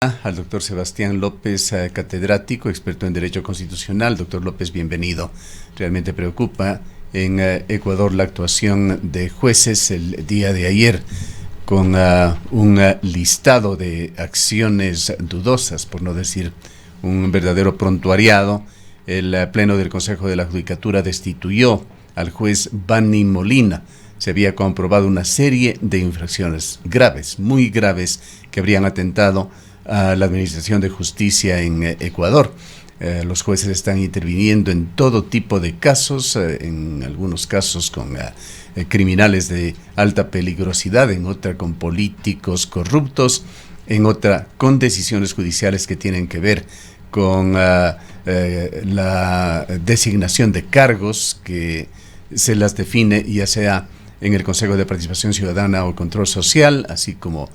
Al doctor Sebastián López, catedrático, experto en Derecho Constitucional. Doctor López, bienvenido. Realmente preocupa en Ecuador la actuación de jueces el día de ayer con un listado de acciones dudosas, por no decir un verdadero prontuariado. El Pleno del Consejo de la Judicatura destituyó al juez Bani Molina. Se había comprobado una serie de infracciones graves, muy graves, que habrían atentado a la Administración de Justicia en Ecuador. Los jueces están interviniendo en todo tipo de casos, en algunos casos con criminales de alta peligrosidad, en otra con políticos corruptos, en otra con decisiones judiciales que tienen que ver con la designación de cargos que se las define ya sea en el Consejo de Participación Ciudadana o Control Social, así como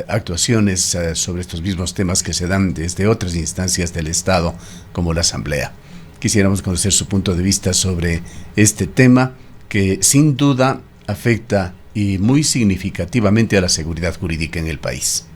actuaciones sobre estos mismos temas que se dan desde otras instancias del Estado, como la Asamblea. Quisiéramos conocer su punto de vista sobre este tema que sin duda afecta y muy significativamente a la seguridad jurídica en el país.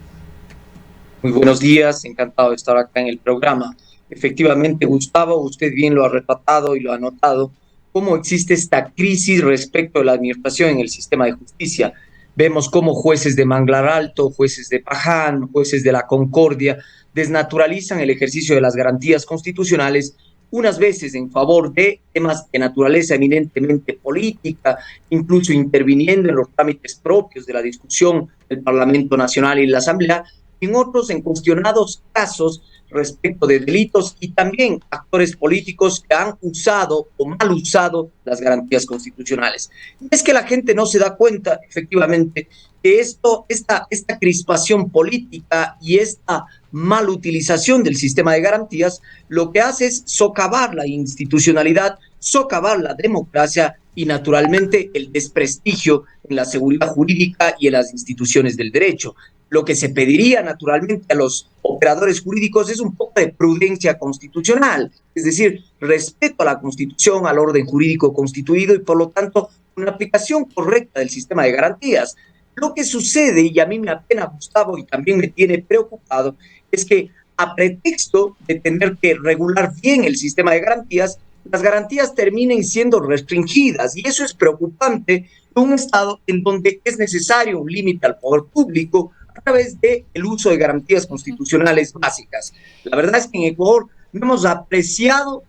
Muy buenos días, encantado de estar acá en el programa. Efectivamente, Gustavo, usted bien lo ha retratado y lo ha notado, cómo existe esta crisis respecto a la administración en el sistema de justicia. Vemos cómo jueces de Manglar Alto, jueces de Paján, jueces de la Concordia desnaturalizan el ejercicio de las garantías constitucionales, unas veces en favor de temas de naturaleza eminentemente política, incluso interviniendo en los trámites propios de la discusión del Parlamento Nacional y la Asamblea, en otros en cuestionados casos respecto de delitos y también actores políticos que han usado o mal usado las garantías constitucionales. Y es que la gente no se da cuenta, efectivamente, que esta crispación política y esta mal utilización del sistema de garantías lo que hace es socavar la institucionalidad, socavar la democracia y naturalmente el desprestigio en la seguridad jurídica y en las instituciones del derecho. Lo que se pediría naturalmente a los operadores jurídicos es un poco de prudencia constitucional, es decir, respeto a la Constitución, al orden jurídico constituido y por lo tanto una aplicación correcta del sistema de garantías. Lo que sucede, y a mí me apena, Gustavo, y también me tiene preocupado, es que a pretexto de tener que regular bien el sistema de garantías, las garantías terminen siendo restringidas y eso es preocupante en un estado en donde es necesario un límite al poder público a través del uso de garantías constitucionales básicas. La verdad es que en Ecuador no hemos apreciado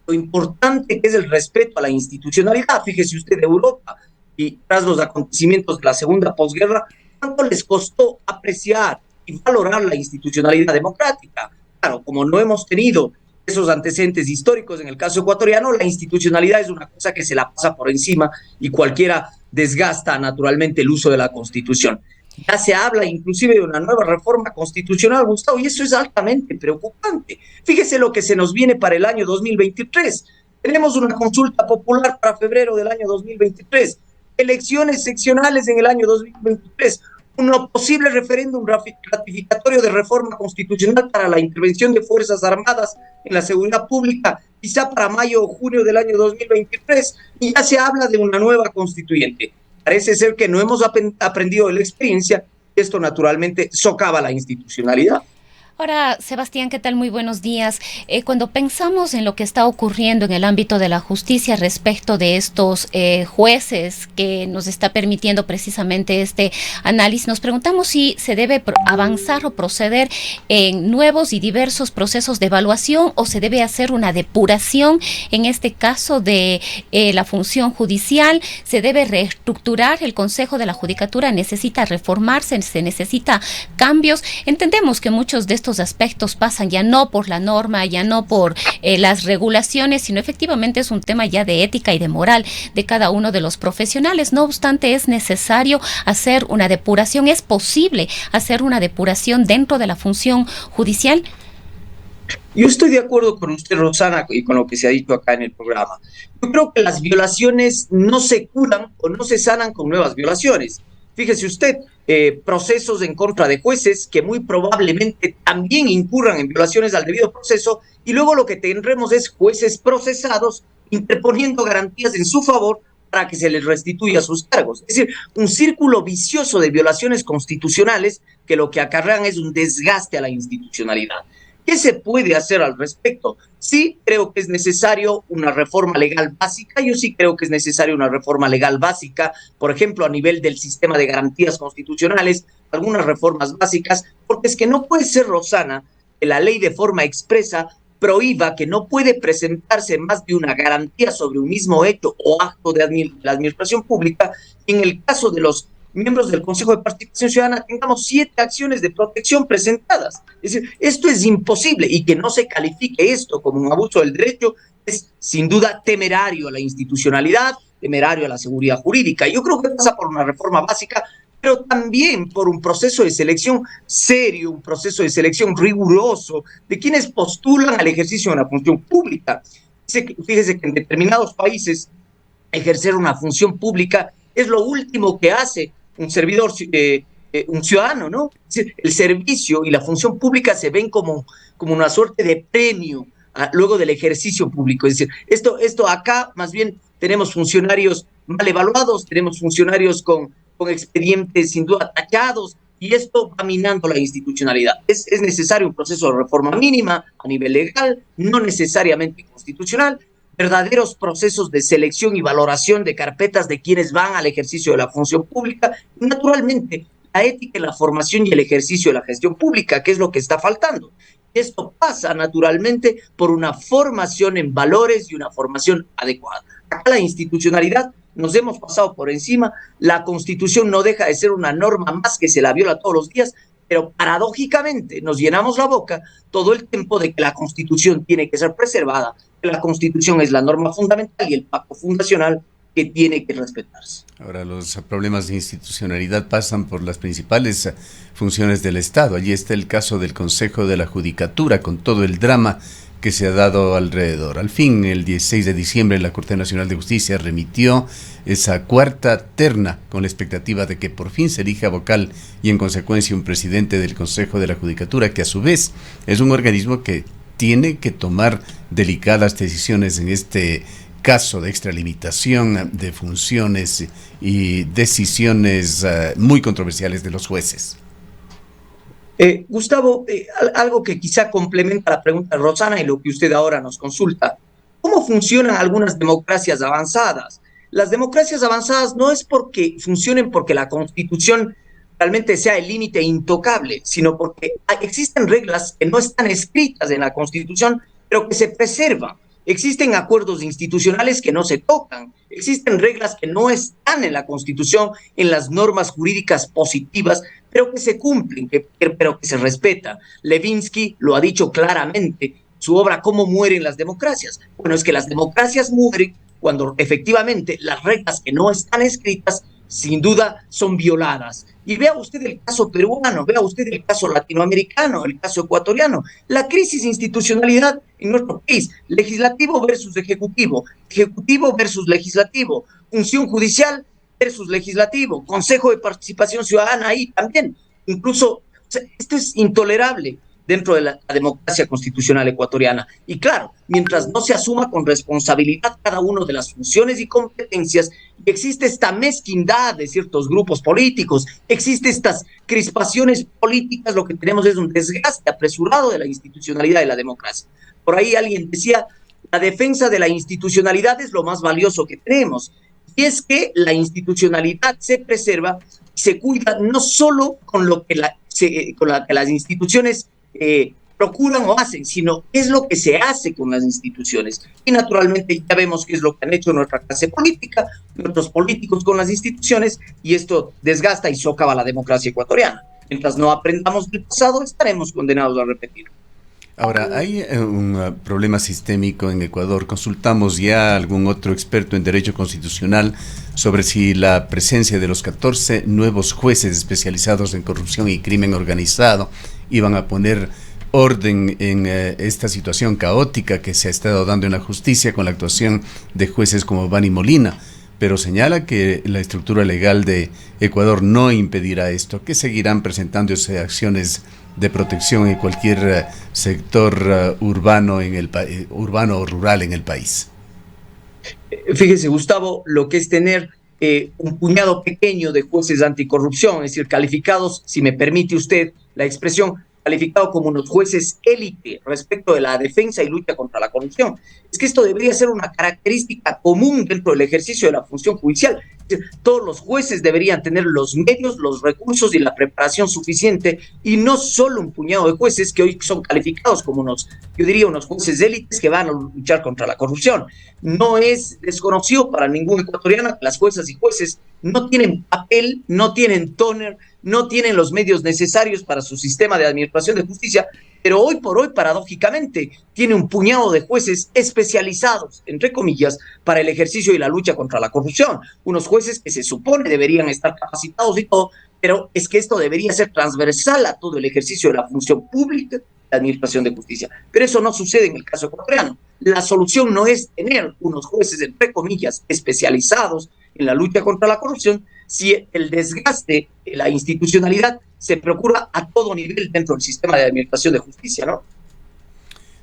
lo importante que es el respeto a la institucionalidad. Fíjese usted, Europa, y tras los acontecimientos de la segunda posguerra, ¿cuánto les costó apreciar y valorar la institucionalidad democrática? Claro, como no hemos tenido esos antecedentes históricos en el caso ecuatoriano, la institucionalidad es una cosa que se la pasa por encima y cualquiera desgasta naturalmente el uso de la Constitución. Ya se habla inclusive de una nueva reforma constitucional, Gustavo, y eso es altamente preocupante. Fíjese lo que se nos viene para el año 2023. Tenemos una consulta popular para febrero del año 2023, elecciones seccionales en el año 2023, un posible referéndum ratificatorio de reforma constitucional para la intervención de Fuerzas Armadas en la seguridad pública, quizá para mayo o junio del año 2023, y ya se habla de una nueva constituyente. Parece ser que no hemos aprendido de la experiencia y esto naturalmente socava la institucionalidad. Ahora, Sebastián, ¿qué tal? Muy buenos días. Cuando pensamos en lo que está ocurriendo en el ámbito de la justicia respecto de estos jueces que nos está permitiendo precisamente este análisis, nos preguntamos si se debe avanzar o proceder en nuevos y diversos procesos de evaluación o se debe hacer una depuración, en este caso de la función judicial, se debe reestructurar, el Consejo de la Judicatura necesita reformarse, se necesita cambios. Entendemos que muchos de estos aspectos pasan ya no por la norma, ya no por las regulaciones, sino efectivamente es un tema ya de ética y de moral de cada uno de los profesionales. No obstante, es necesario hacer una depuración, es posible hacer una depuración dentro de la función judicial. Yo estoy de acuerdo con usted, Rosana, y con lo que se ha dicho acá en el programa. Yo creo que las violaciones no se curan o no se sanan con nuevas violaciones. Fíjese usted, procesos en contra de jueces que muy probablemente también incurran en violaciones al debido proceso y luego lo que tendremos es jueces procesados interponiendo garantías en su favor para que se les restituya sus cargos. Es decir, un círculo vicioso de violaciones constitucionales que lo que acarrean es un desgaste a la institucionalidad. ¿Qué se puede hacer al respecto? Sí, creo que es necesario una reforma legal básica. Yo sí creo que es necesaria una reforma legal básica, por ejemplo, a nivel del sistema de garantías constitucionales, algunas reformas básicas, porque es que no puede ser, Rosana, que la ley de forma expresa prohíba que no puede presentarse más de una garantía sobre un mismo hecho o acto de la administración pública. En el caso de los miembros del Consejo de Participación Ciudadana tengamos 7 acciones de protección presentadas. Es decir, esto es imposible, y que no se califique esto como un abuso del derecho es sin duda temerario a la institucionalidad, temerario a la seguridad jurídica. Yo creo que pasa por una reforma básica, pero también por un proceso de selección serio, un proceso de selección riguroso de quienes postulan al ejercicio de una función pública. Fíjese que en determinados países ejercer una función pública es lo último que hace un servidor, un ciudadano, ¿no? Es decir, el servicio y la función pública se ven como una suerte de premio luego del ejercicio público. Es decir, esto acá más bien tenemos funcionarios mal evaluados, tenemos funcionarios con expedientes sin duda tachados, y esto va minando la institucionalidad. Es necesario un proceso de reforma mínima a nivel legal, no necesariamente constitucional, verdaderos procesos de selección y valoración de carpetas de quienes van al ejercicio de la función pública, y naturalmente la ética en la formación y el ejercicio de la gestión pública, que es lo que está faltando. Esto pasa naturalmente por una formación en valores y una formación adecuada. Acá la institucionalidad nos hemos pasado por encima, la Constitución no deja de ser una norma más que se la viola todos los días, pero paradójicamente nos llenamos la boca todo el tiempo de que la Constitución tiene que ser preservada, que la Constitución es la norma fundamental y el pacto fundacional que tiene que respetarse. Ahora, los problemas de institucionalidad pasan por las principales funciones del Estado. Allí está el caso del Consejo de la Judicatura, con todo el drama que se ha dado alrededor. Al fin, el 16 de diciembre, la Corte Nacional de Justicia remitió esa cuarta terna con la expectativa de que por fin se elija vocal y en consecuencia un presidente del Consejo de la Judicatura, que a su vez es un organismo que tiene que tomar delicadas decisiones en este caso de extralimitación de funciones y decisiones muy controversiales de los jueces. Gustavo, algo que quizá complementa la pregunta de Rosana y lo que usted ahora nos consulta. ¿Cómo funcionan algunas democracias avanzadas? Las democracias avanzadas no es porque funcionen porque la Constitución realmente sea el límite intocable, sino porque existen reglas que no están escritas en la Constitución, pero que se preservan. Existen acuerdos institucionales que no se tocan, existen reglas que no están en la Constitución, en las normas jurídicas positivas, pero que se cumplen, pero que se respetan. Levinsky lo ha dicho claramente, su obra ¿Cómo mueren las democracias? Bueno, es que las democracias mueren cuando efectivamente las reglas que no están escritas sin duda son violadas. Y vea usted el caso peruano, vea usted el caso latinoamericano, el caso ecuatoriano, la crisis de institucionalidad en nuestro país, legislativo versus ejecutivo, ejecutivo versus legislativo, función judicial versus legislativo, Consejo de Participación Ciudadana ahí también. Incluso, o sea, esto es intolerable dentro de la democracia constitucional ecuatoriana. Y claro, mientras no se asuma con responsabilidad cada una de las funciones y competencias, existe esta mezquindad de ciertos grupos políticos, existe estas crispaciones políticas, lo que tenemos es un desgaste apresurado de la institucionalidad de la democracia. Por ahí alguien decía, la defensa de la institucionalidad es lo más valioso que tenemos. Y es que la institucionalidad se preserva, se cuida no solo con lo que las instituciones procuran o hacen, sino es lo que se hace con las instituciones. Y naturalmente ya vemos qué es lo que han hecho nuestra clase política, nuestros políticos con las instituciones, y esto desgasta y socava la democracia ecuatoriana. Mientras no aprendamos del pasado, estaremos condenados a repetirlo. Ahora, hay un problema sistémico en Ecuador. Consultamos ya a algún otro experto en derecho constitucional sobre si la presencia de los 14 nuevos jueces especializados en corrupción y crimen organizado iban a poner orden en esta situación caótica que se ha estado dando en la justicia con la actuación de jueces como Bani Molina, pero señala que la estructura legal de Ecuador no impedirá esto, que seguirán presentándose acciones de protección en cualquier sector urbano o rural en el país. Fíjese, Gustavo, lo que es tener un puñado pequeño de jueces anticorrupción, es decir, calificados, si me permite usted la expresión, calificados como unos jueces élite respecto de la defensa y lucha contra la corrupción. Es que esto debería ser una característica común dentro del ejercicio de la función judicial. Es decir, todos los jueces deberían tener los medios, los recursos y la preparación suficiente, y no solo un puñado de jueces que hoy son calificados como unos, yo diría, unos jueces élites que van a luchar contra la corrupción. No es desconocido para ningún ecuatoriano que las juezas y jueces no tienen papel, no tienen tóner, no tienen los medios necesarios para su sistema de administración de justicia, pero hoy por hoy, paradójicamente, tiene un puñado de jueces especializados, entre comillas, para el ejercicio y la lucha contra la corrupción. Unos jueces que se supone deberían estar capacitados y todo, pero es que esto debería ser transversal a todo el ejercicio de la función pública de administración de justicia. Pero eso no sucede en el caso ecuatoriano. La solución no es tener unos jueces, entre comillas, especializados en la lucha contra la corrupción, si el desgaste de la institucionalidad se procura a todo nivel dentro del sistema de administración de justicia, ¿no?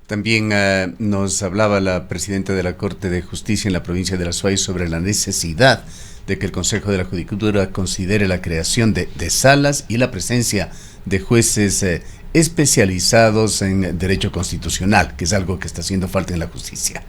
También nos hablaba la presidenta de la Corte de Justicia en la provincia de La Suay sobre la necesidad de que el Consejo de la Judicatura considere la creación de salas y la presencia de jueces especializados en derecho constitucional, que es algo que está haciendo falta en la justicia.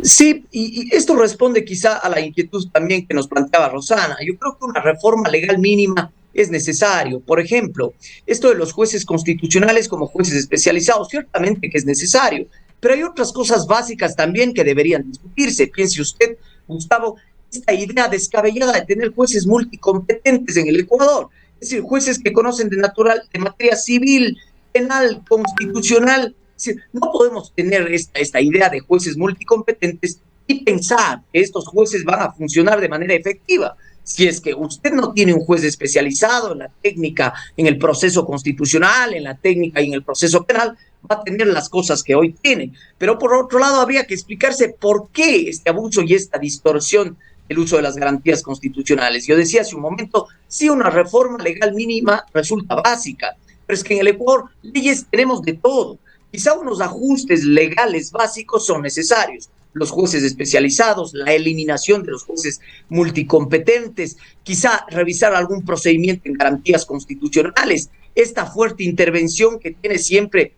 Sí, y esto responde quizá a la inquietud también que nos planteaba Rosana. Yo creo que una reforma legal mínima es necesario. Por ejemplo, esto de los jueces constitucionales como jueces especializados, ciertamente que es necesario, pero hay otras cosas básicas también que deberían discutirse. Piense usted, Gustavo, esta idea descabellada de tener jueces multicompetentes en el Ecuador, es decir, jueces que conocen de materia civil, penal, constitucional. Es decir, no podemos tener esta idea de jueces multicompetentes y pensar que estos jueces van a funcionar de manera efectiva. Si es que usted no tiene un juez especializado en la técnica, en el proceso constitucional, en la técnica y en el proceso penal, va a tener las cosas que hoy tiene. Pero por otro lado, habría que explicarse por qué este abuso y esta distorsión del uso de las garantías constitucionales. Yo decía hace un momento, sí, una reforma legal mínima resulta básica, pero es que en el Ecuador leyes tenemos de todo. Quizá unos ajustes legales básicos son necesarios. Los jueces especializados, la eliminación de los jueces multicompetentes, quizá revisar algún procedimiento en garantías constitucionales, esta fuerte intervención que tiene siempre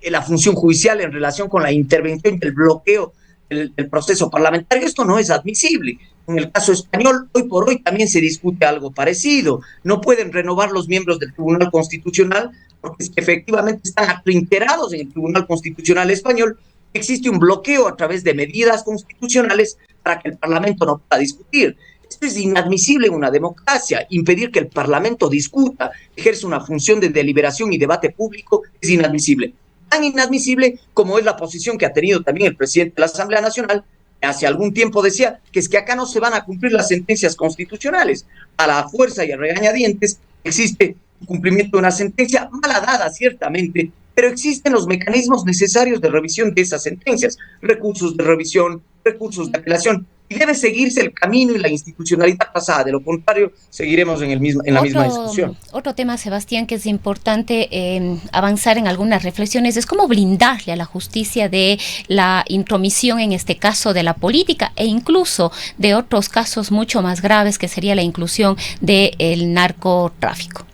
la función judicial en relación con la intervención y el bloqueo del proceso parlamentario. Esto no es admisible. En el caso español, hoy por hoy también se discute algo parecido. No pueden renovar los miembros del Tribunal Constitucional porque es que efectivamente están atrincherados en el Tribunal Constitucional español. Existe un bloqueo a través de medidas constitucionales para que el Parlamento no pueda discutir. Esto es inadmisible en una democracia. Impedir que el Parlamento discuta, ejerza una función de deliberación y debate público es inadmisible. Tan inadmisible como es la posición que ha tenido también el presidente de la Asamblea Nacional, que hace algún tiempo decía que es que acá no se van a cumplir las sentencias constitucionales. A la fuerza y a regañadientes existe un cumplimiento de una sentencia mala dada, ciertamente, pero existen los mecanismos necesarios de revisión de esas sentencias, recursos de revisión, recursos de apelación, y debe seguirse el camino y la institucionalidad pasada. De lo contrario, seguiremos en la misma discusión. Otro tema, Sebastián, que es importante avanzar en algunas reflexiones, es cómo blindarle a la justicia de la intromisión, en este caso, de la política e incluso de otros casos mucho más graves, que sería la inclusión del narcotráfico.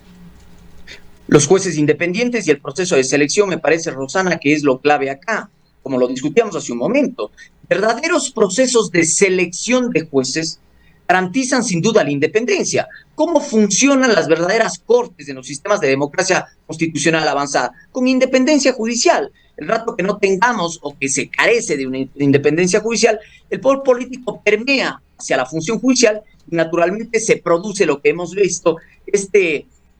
Los jueces independientes y el proceso de selección, me parece, Rosana, que es lo clave acá, como lo discutíamos hace un momento. Verdaderos procesos de selección de jueces garantizan sin duda la independencia. ¿Cómo funcionan las verdaderas cortes en los sistemas de democracia constitucional avanzada? Con independencia judicial. El rato que no tengamos o que se carece de una independencia judicial, el poder político permea hacia la función judicial y naturalmente se produce lo que hemos visto,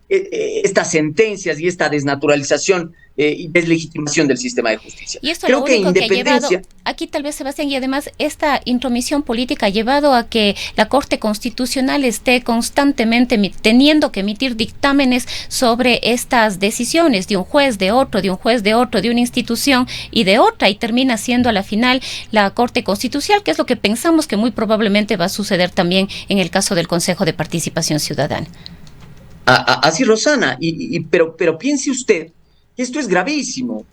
estas sentencias y esta desnaturalización y deslegitimación del sistema de justicia. Y esto creo que independencia... ha llevado, aquí tal vez, Sebastián, y además esta intromisión política ha llevado a que la Corte Constitucional esté constantemente teniendo que emitir dictámenes sobre estas decisiones de un juez, de otro, de un juez, de otro, de una institución y de otra, y termina siendo a la final la Corte Constitucional, que es lo que pensamos que muy probablemente va a suceder también en el caso del Consejo de Participación Ciudadana. Así, Rosana, pero piense usted Y esto es gravísimo.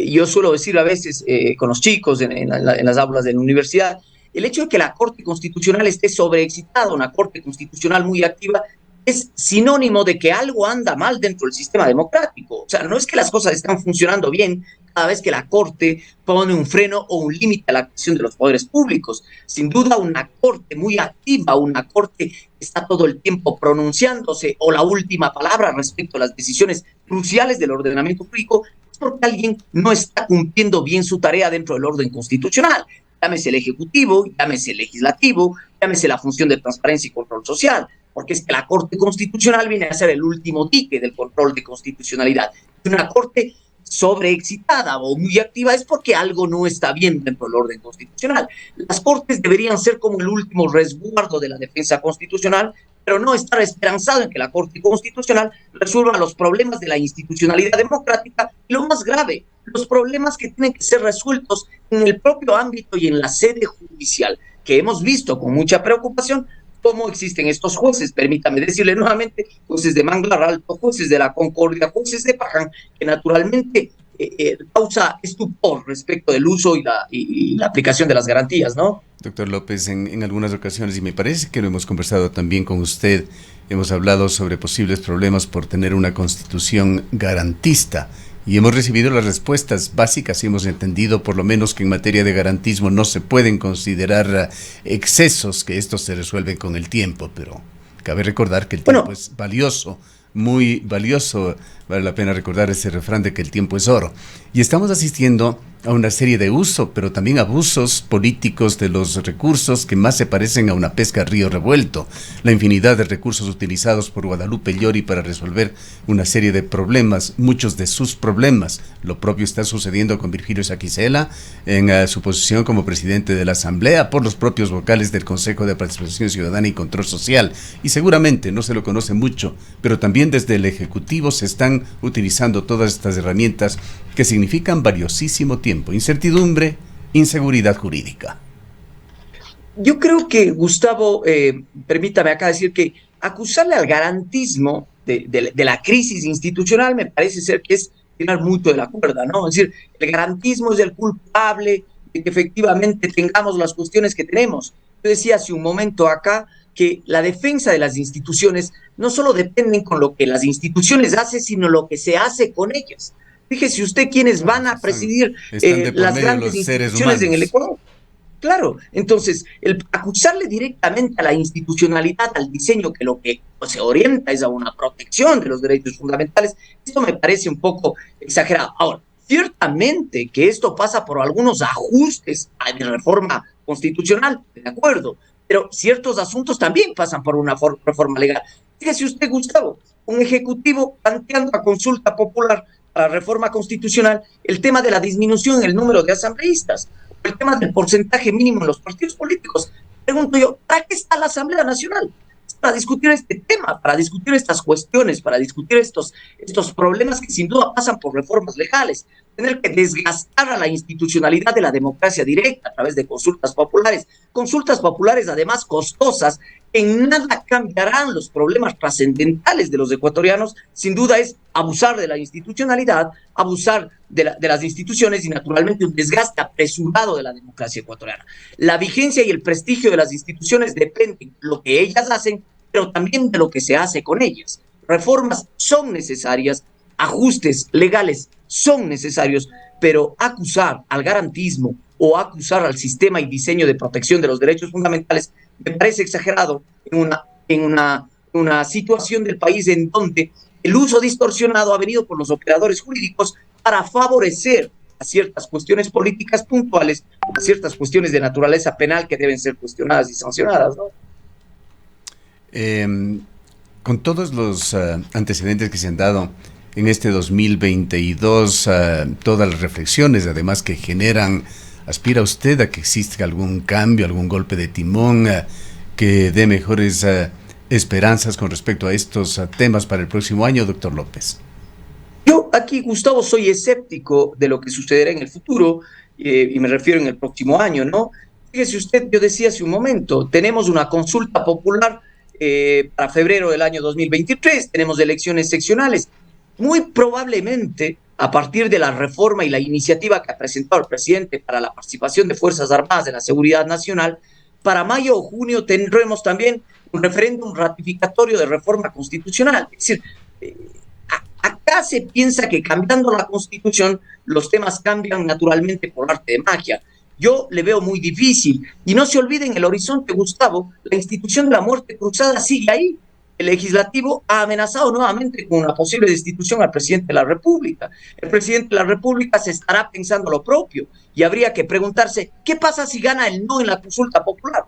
Yo suelo decir a veces con los chicos en las aulas de la universidad, el hecho de que la Corte Constitucional esté sobreexcitada, una Corte Constitucional muy activa, es sinónimo de que algo anda mal dentro del sistema democrático. O sea, no es que las cosas están funcionando bien cada vez que la Corte pone un freno o un límite a la acción de los poderes públicos. Sin duda, una Corte muy activa, una Corte que está todo el tiempo pronunciándose o la última palabra respecto a las decisiones cruciales del ordenamiento público, es porque alguien no está cumpliendo bien su tarea dentro del orden constitucional. Llámese el Ejecutivo, llámese el Legislativo, llámese la función de transparencia y control social, porque es que la Corte Constitucional viene a ser el último dique del control de constitucionalidad. Una Corte sobreexcitada o muy activa es porque algo no está bien dentro del orden constitucional. Las Cortes deberían ser como el último resguardo de la defensa constitucional, pero no estar esperanzado en que la Corte Constitucional resuelva los problemas de la institucionalidad democrática y, lo más grave, los problemas que tienen que ser resueltos en el propio ámbito y en la sede judicial, que hemos visto con mucha preocupación cómo existen estos jueces, permítame decirle nuevamente, jueces de Manglar Alto, jueces de la Concordia, jueces de Paján, que naturalmente causa estupor respecto del uso y la aplicación de las garantías, ¿no? Doctor López, en algunas ocasiones, y me parece que lo hemos conversado también con usted, hemos hablado sobre posibles problemas por tener una constitución garantista. Y hemos recibido las respuestas básicas y hemos entendido por lo menos que en materia de garantismo no se pueden considerar excesos, que estos se resuelven con el tiempo, pero cabe recordar que el tiempo es valioso, muy valioso. Vale la pena recordar ese refrán de que el tiempo es oro. Y estamos asistiendo a una serie de usos, pero también abusos políticos de los recursos que más se parecen a una pesca a río revuelto. La infinidad de recursos utilizados por Guadalupe Llori para resolver una serie de problemas, muchos de sus problemas. Lo propio está sucediendo con Virgilio Saquicela en su posición como presidente de la Asamblea, por los propios vocales del Consejo de Participación Ciudadana y Control Social. Y seguramente no se lo conoce mucho, pero también desde el Ejecutivo se están utilizando todas estas herramientas que significan valiosísimo tiempo, incertidumbre, inseguridad jurídica. Yo creo que, Gustavo, permítame acá decir que acusarle al garantismo de la crisis institucional me parece ser que es tirar mucho de la cuerda, ¿no? Es decir, el garantismo es el culpable de que efectivamente tengamos las cuestiones que tenemos. Yo decía hace un momento acá que la defensa de las instituciones no solo dependen con lo que las instituciones hacen, sino lo que se hace con ellas. Fíjese usted quiénes van a presidir las grandes instituciones en el Ecuador. Claro, entonces, el acusarle directamente a la institucionalidad, al diseño, que lo que se orienta es a una protección de los derechos fundamentales, esto me parece un poco exagerado. Ahora, ciertamente que esto pasa por algunos ajustes de reforma constitucional, de acuerdo, pero ciertos asuntos también pasan por una reforma legal. Fíjese usted, Gustavo, un ejecutivo planteando a consulta popular para la reforma constitucional el tema de la disminución en el número de asambleístas, o el tema del porcentaje mínimo en los partidos políticos. Pregunto yo, ¿para qué está la Asamblea Nacional? Es para discutir este tema, para discutir estas cuestiones, para discutir estos problemas que sin duda pasan por reformas legales. Tener que desgastar a la institucionalidad de la democracia directa a través de consultas populares además costosas, en nada cambiarán los problemas trascendentales de los ecuatorianos. Sin duda es abusar de la institucionalidad, abusar de las instituciones y naturalmente un desgaste apresurado de la democracia ecuatoriana. La vigencia y el prestigio de las instituciones dependen de lo que ellas hacen, pero también de lo que se hace con ellas. Reformas son necesarias, ajustes legales son necesarios, pero acusar al garantismo o acusar al sistema y diseño de protección de los derechos fundamentales me parece exagerado en una situación del país en donde el uso distorsionado ha venido por los operadores jurídicos para favorecer a ciertas cuestiones políticas puntuales, a ciertas cuestiones de naturaleza penal que deben ser cuestionadas y sancionadas, ¿no? Con todos los antecedentes que se han dado en este 2022, todas las reflexiones además que generan, ¿aspira usted a que exista algún cambio, algún golpe de timón que dé mejores esperanzas con respecto a estos temas para el próximo año, doctor López? Yo aquí, Gustavo, soy escéptico de lo que sucederá en el futuro, y me refiero en el próximo año, ¿no? Fíjese usted, yo decía hace un momento, tenemos una consulta popular para febrero del año 2023, tenemos elecciones seccionales. Muy probablemente a partir de la reforma y la iniciativa que ha presentado el presidente para la participación de Fuerzas Armadas en la seguridad nacional, para mayo o junio tendremos también un referéndum ratificatorio de reforma constitucional. Es decir, acá se piensa que cambiando la Constitución los temas cambian naturalmente por arte de magia. Yo le veo muy difícil. Y no se olviden, en el horizonte, Gustavo, la institución de la muerte cruzada sigue ahí. El legislativo ha amenazado nuevamente con una posible destitución al presidente de la República. El presidente de la República se estará pensando lo propio y habría que preguntarse, ¿qué pasa si gana el no en la consulta popular?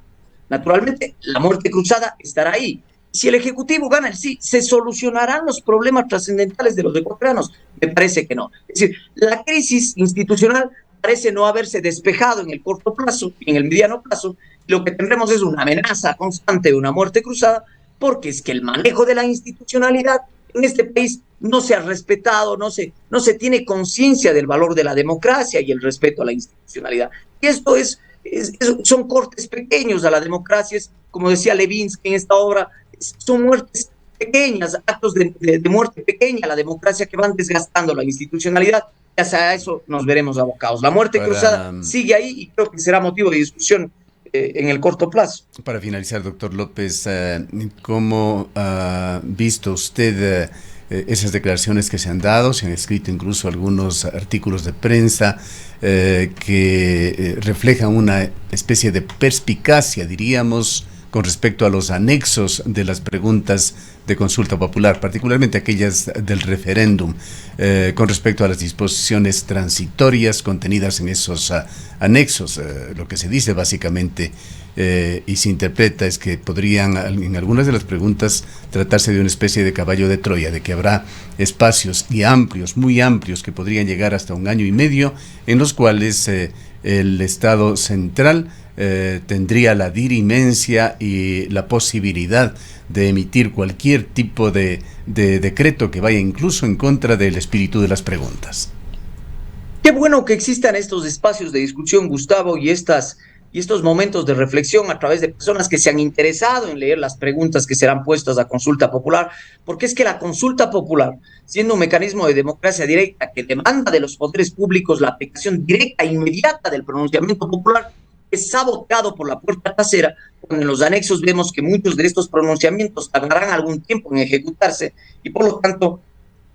Naturalmente, la muerte cruzada estará ahí. Si el Ejecutivo gana el sí, ¿se solucionarán los problemas trascendentales de los ecuatorianos? Me parece que no. Es decir, la crisis institucional parece no haberse despejado en el corto plazo, en el mediano plazo. Lo que tendremos es una amenaza constante de una muerte cruzada, porque es que el manejo de la institucionalidad en este país no se ha respetado, no se tiene conciencia del valor de la democracia y el respeto a la institucionalidad. Y esto son cortes pequeños a la democracia, es, como decía Levinsky en esta obra, son muertes pequeñas, actos de muerte pequeña a la democracia que van desgastando la institucionalidad. Y hacia eso nos veremos abocados. La muerte cruzada sigue ahí y creo que será motivo de discusión en el corto plazo. Para finalizar, doctor López, ¿cómo ha visto usted esas declaraciones que se han dado? Se han escrito incluso algunos artículos de prensa que reflejan una especie de perspicacia, diríamos, con respecto a los anexos de las preguntas de consulta popular, particularmente aquellas del referéndum, con respecto a las disposiciones transitorias contenidas en esos anexos. Lo que se dice básicamente y se interpreta es que podrían en algunas de las preguntas tratarse de una especie de caballo de Troya, de que habrá espacios y amplios, muy amplios, que podrían llegar hasta 1 año y medio, en los cuales el Estado central tendría la dirimencia y la posibilidad de emitir cualquier tipo de decreto que vaya incluso en contra del espíritu de las preguntas. Qué bueno que existan estos espacios de discusión, Gustavo, y estos momentos de reflexión a través de personas que se han interesado en leer las preguntas que serán puestas a consulta popular, porque es que la consulta popular, siendo un mecanismo de democracia directa que demanda de los poderes públicos la aplicación directa e inmediata del pronunciamiento popular, es saboteado por la puerta trasera, cuando en los anexos vemos que muchos de estos pronunciamientos tardarán algún tiempo en ejecutarse y por lo tanto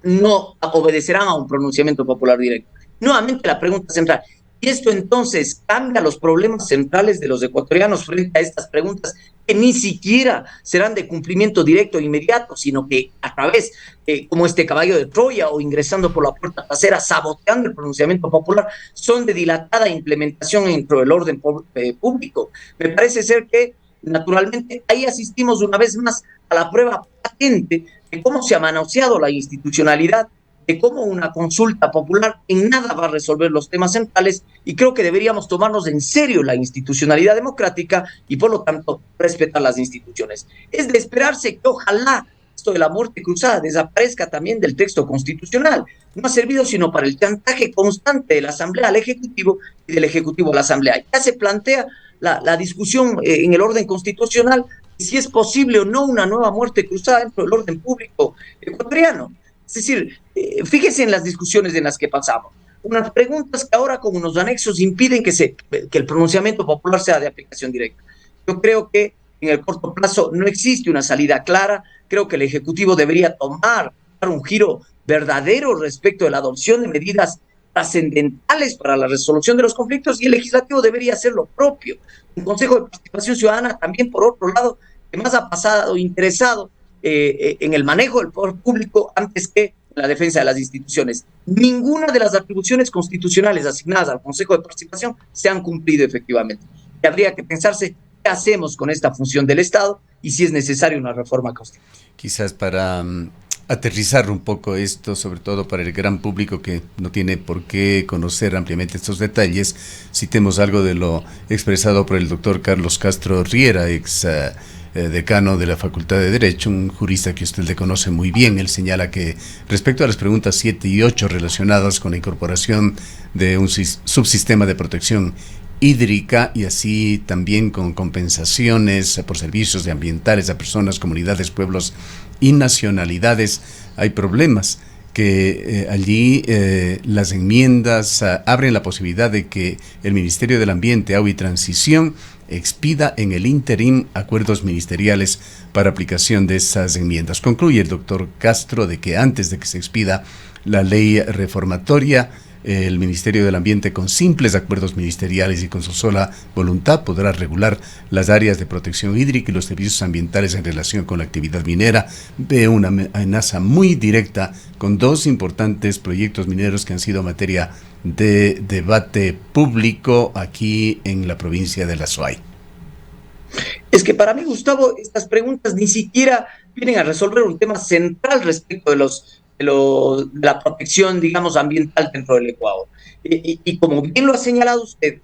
no obedecerán a un pronunciamiento popular directo. Nuevamente la pregunta central, ¿y esto entonces cambia los problemas centrales de los ecuatorianos frente a estas preguntas que ni siquiera serán de cumplimiento directo e inmediato, sino que a través, como este caballo de Troya o ingresando por la puerta trasera, saboteando el pronunciamiento popular, son de dilatada implementación dentro del orden público? Me parece ser que, naturalmente, ahí asistimos una vez más a la prueba patente de cómo se ha manoseado la institucionalidad, de cómo una consulta popular en nada va a resolver los temas centrales, y creo que deberíamos tomarnos en serio la institucionalidad democrática y por lo tanto respetar las instituciones. Es de esperarse que ojalá esto de la muerte cruzada desaparezca también del texto constitucional. No ha servido sino para el chantaje constante de la Asamblea al Ejecutivo y del Ejecutivo a la Asamblea. Ya se plantea la discusión en el orden constitucional si es posible o no una nueva muerte cruzada dentro del orden público ecuatoriano. Es decir, fíjense en las discusiones en las que pasamos. Unas preguntas que ahora con unos anexos impiden que el pronunciamiento popular sea de aplicación directa. Yo creo que en el corto plazo no existe una salida clara. Creo que el Ejecutivo debería dar un giro verdadero respecto de la adopción de medidas trascendentales para la resolución de los conflictos, y el Legislativo debería hacer lo propio. Un Consejo de Participación Ciudadana también, por otro lado, que más ha pasado interesado en el manejo del poder público antes que en la defensa de las instituciones. Ninguna de las atribuciones constitucionales asignadas al Consejo de Participación se han cumplido efectivamente. Y habría que pensarse qué hacemos con esta función del Estado y si es necesaria una reforma constitucional. Quizás para aterrizar un poco esto, sobre todo para el gran público que no tiene por qué conocer ampliamente estos detalles, citemos algo de lo expresado por el doctor Carlos Castro Riera, ex decano de la Facultad de Derecho, un jurista que usted le conoce muy bien. Él señala que respecto a las preguntas 7 y 8 relacionadas con la incorporación de un subsistema de protección hídrica y así también con compensaciones por servicios ambientales a personas, comunidades, pueblos y nacionalidades, hay problemas que allí las enmiendas abren la posibilidad de que el Ministerio del Ambiente, Agua y Transición expida en el interim acuerdos ministeriales para aplicación de esas enmiendas. Concluye el doctor Castro de que antes de que se expida la ley reformatoria, el Ministerio del Ambiente, con simples acuerdos ministeriales y con su sola voluntad, podrá regular las áreas de protección hídrica y los servicios ambientales en relación con la actividad minera. Ve una amenaza muy directa con dos importantes proyectos mineros que han sido materia de debate público aquí en la provincia de La Suay. Es que para mí, Gustavo, estas preguntas ni siquiera vienen a resolver un tema central respecto de la protección, digamos, ambiental dentro del Ecuador. Y como bien lo ha señalado usted,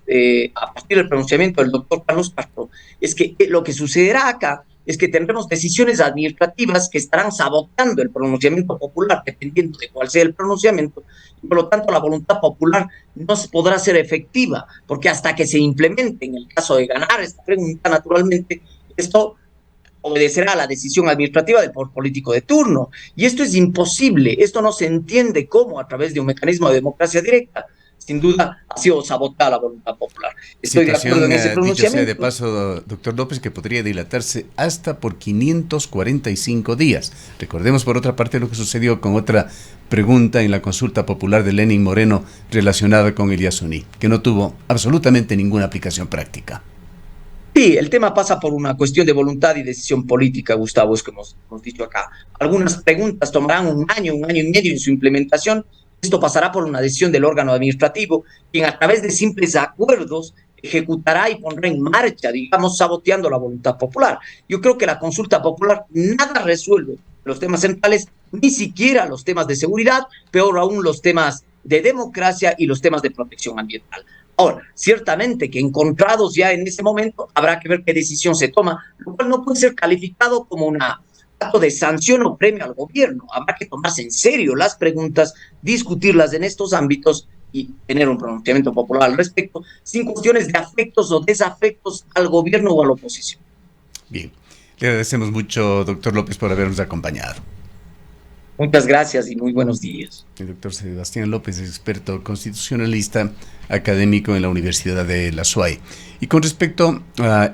a partir del pronunciamiento del doctor Carlos Castro, es que lo que sucederá acá es que tendremos decisiones administrativas que estarán saboteando el pronunciamiento popular, dependiendo de cuál sea el pronunciamiento, y por lo tanto la voluntad popular no se podrá ser efectiva, porque hasta que se implemente, en el caso de ganar esta pregunta, naturalmente, esto obedecerá a la decisión administrativa del poder político de turno. Y esto es imposible, esto no se entiende cómo a través de un mecanismo de democracia directa. Sin duda ha sido sabotada la voluntad popular. Estoy de acuerdo en ese pronunciamiento. Dicho sea de paso, doctor López, que podría dilatarse hasta por 545 días. Recordemos por otra parte lo que sucedió con otra pregunta en la consulta popular de Lenin Moreno relacionada con el Yasuní, que no tuvo absolutamente ninguna aplicación práctica. Sí, el tema pasa por una cuestión de voluntad y decisión política, Gustavo, es que hemos dicho acá. Algunas preguntas tomarán un año y medio en su implementación. Esto pasará por una decisión del órgano administrativo, quien a través de simples acuerdos ejecutará y pondrá en marcha, digamos, saboteando la voluntad popular. Yo creo que la consulta popular nada resuelve los temas centrales, ni siquiera los temas de seguridad, peor aún los temas de democracia y los temas de protección ambiental. Ahora, ciertamente que encontrados ya en ese momento, habrá que ver qué decisión se toma, lo cual no puede ser calificado como un acto de sanción o premio al gobierno. Habrá que tomarse en serio las preguntas, discutirlas en estos ámbitos y tener un pronunciamiento popular al respecto, sin cuestiones de afectos o desafectos al gobierno o a la oposición. Bien, le agradecemos mucho, doctor López, por habernos acompañado. Muchas gracias y muy buenos días. El doctor Sebastián López, experto constitucionalista, académico en la Universidad de La Suay. Y con respecto a